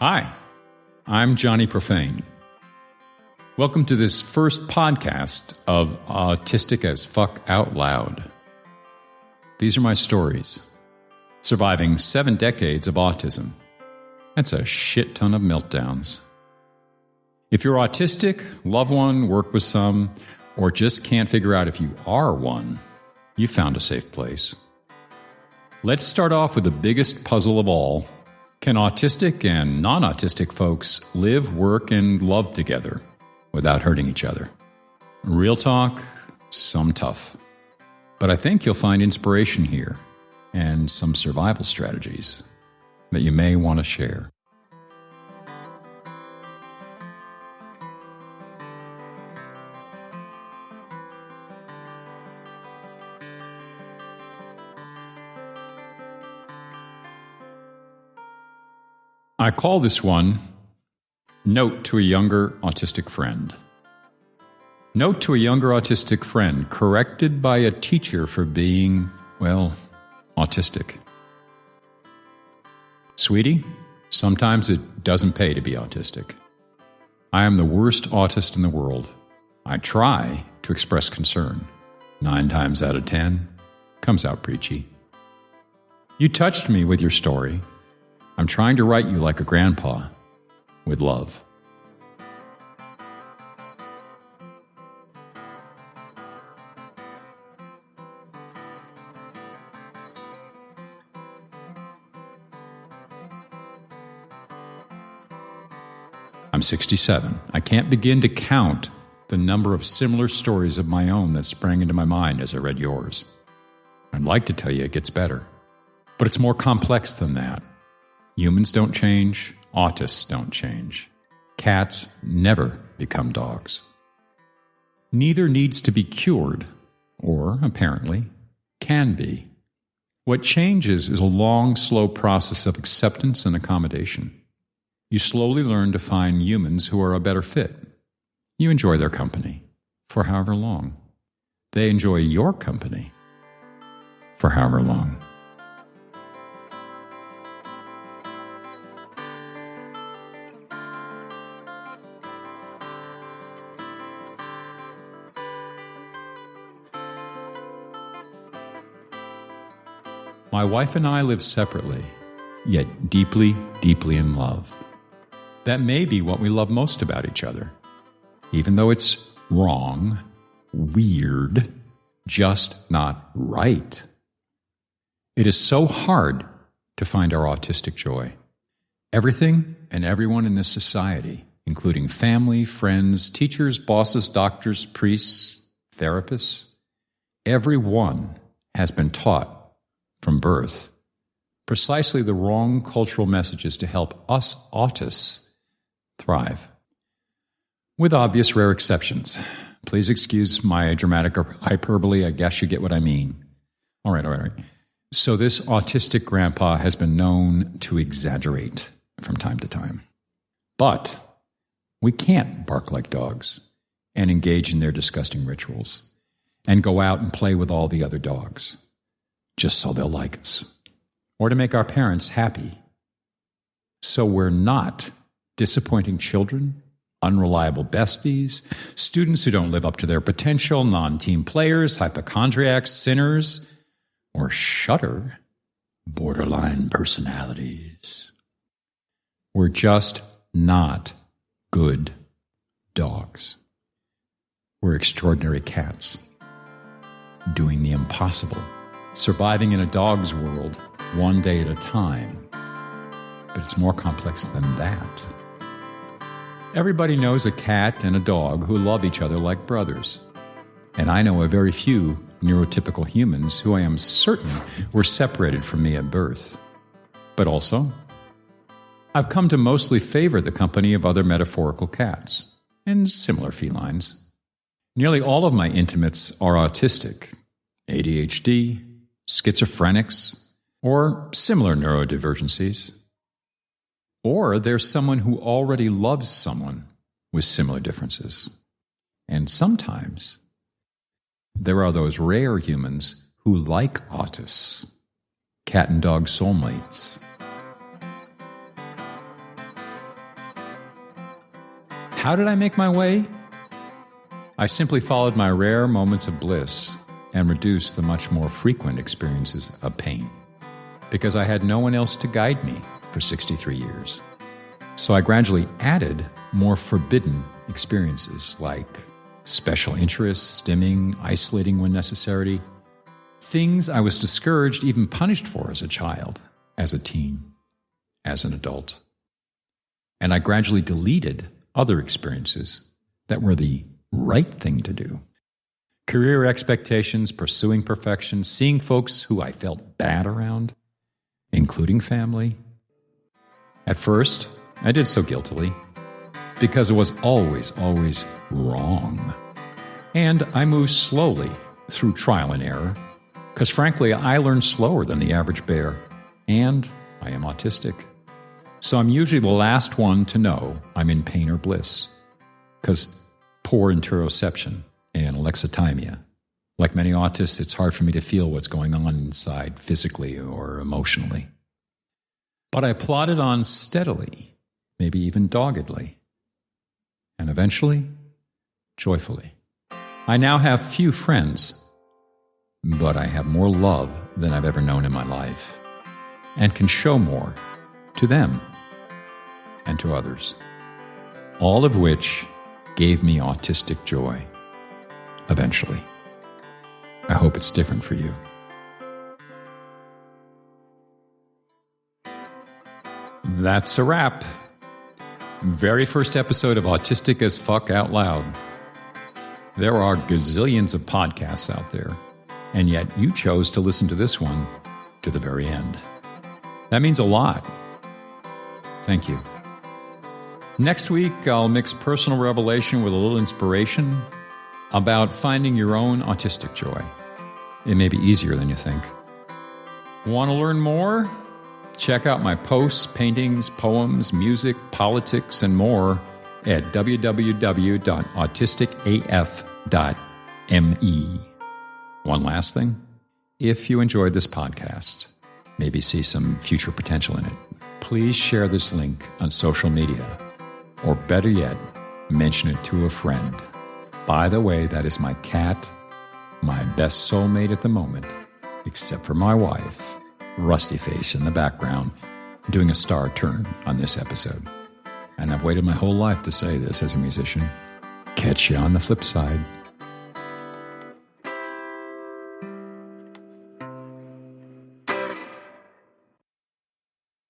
Hi, I'm Johnny Profane. Welcome to this first podcast of Autistic as Fuck Out Loud. These are my stories. Surviving 7 decades of autism. That's a shit ton of meltdowns. If you're autistic, love one, work with some, or just can't figure out if you are one, you found a safe place. Let's start off with the biggest puzzle of all. Can autistic and non-autistic folks live, work, and love together without hurting each other? Real talk, some tough. But I think you'll find inspiration here and some survival strategies that you may want to share. I call this one Note to a Younger Autistic Friend. Note to a younger autistic friend corrected by a teacher for being, well, autistic. Sweetie, sometimes it doesn't pay to be autistic. I am the worst autist in the world. I try to express concern. 9 times out of 10, comes out preachy. You touched me with your story. I'm trying to write you like a grandpa, with love. I'm 67. I can't begin to count the number of similar stories of my own that sprang into my mind as I read yours. I'd like to tell you it gets better, but it's more complex than that. Humans don't change, autists don't change. Cats never become dogs. Neither needs to be cured, or, apparently, can be. What changes is a long, slow process of acceptance and accommodation. You slowly learn to find humans who are a better fit. You enjoy their company, for however long. They enjoy your company, for however long. My wife and I live separately, yet deeply, deeply in love. That may be what we love most about each other, even though it's wrong, weird, just not right. It is so hard to find our autistic joy. Everything and everyone in this society, including family, friends, teachers, bosses, doctors, priests, therapists, everyone has been taught from birth precisely the wrong cultural messages to help us autists thrive. With obvious rare exceptions. Please excuse my dramatic hyperbole. I guess you get what I mean. All right. So this autistic grandpa has been known to exaggerate from time to time. But we can't bark like dogs and engage in their disgusting rituals and go out and play with all the other dogs just so they'll like us, or to make our parents happy. So we're not disappointing children, unreliable besties, students who don't live up to their potential, non-team players, hypochondriacs, sinners, or shudder, borderline personalities. We're just not good dogs. We're extraordinary cats, doing the impossible. Surviving in a dog's world, one day at a time. But it's more complex than that. Everybody knows a cat and a dog who love each other like brothers. And I know a very few neurotypical humans who I am certain were separated from me at birth. But also, I've come to mostly favor the company of other metaphorical cats and similar felines. Nearly all of my intimates are autistic, ADHD, schizophrenics, or similar neurodivergencies. Or there's someone who already loves someone with similar differences. And sometimes there are those rare humans who like autists, cat and dog soulmates. How did I make my way? I simply followed my rare moments of bliss and reduced the much more frequent experiences of pain, because I had no one else to guide me for 63 years. So I gradually added more forbidden experiences like special interests, stimming, isolating when necessary, things I was discouraged, even punished for as a child, as a teen, as an adult. And I gradually deleted other experiences that were the right thing to do. Career expectations, pursuing perfection, seeing folks who I felt bad around, including family. At first, I did so guiltily, because it was always wrong. And I moved slowly through trial and error, because frankly, I learn slower than the average bear, and I am autistic. So I'm usually the last one to know I'm in pain or bliss, because poor interoception and alexithymia. Like many autists, it's hard for me to feel what's going on inside physically or emotionally. But I plodded on steadily, maybe even doggedly, and eventually, joyfully. I now have few friends, but I have more love than I've ever known in my life, and can show more to them and to others, all of which gave me autistic joy, eventually. I hope it's different for you. That's a wrap. Very first episode of Autistic as Fuck Out Loud. There are gazillions of podcasts out there, and yet you chose to listen to this one to the very end. That means a lot. Thank you. Next week, I'll mix personal revelation with a little inspiration about finding your own autistic joy. It may be easier than you think. Want to learn more? Check out my posts, paintings, poems, music, politics, and more at www.autisticaf.me. One last thing. If you enjoyed this podcast, maybe see some future potential in it, please share this link on social media. Or better yet, mention it to a friend. By the way, that is my cat, my best soulmate at the moment, except for my wife, Rusty Face in the background, doing a star turn on this episode. And I've waited my whole life to say this as a musician. Catch you on the flip side.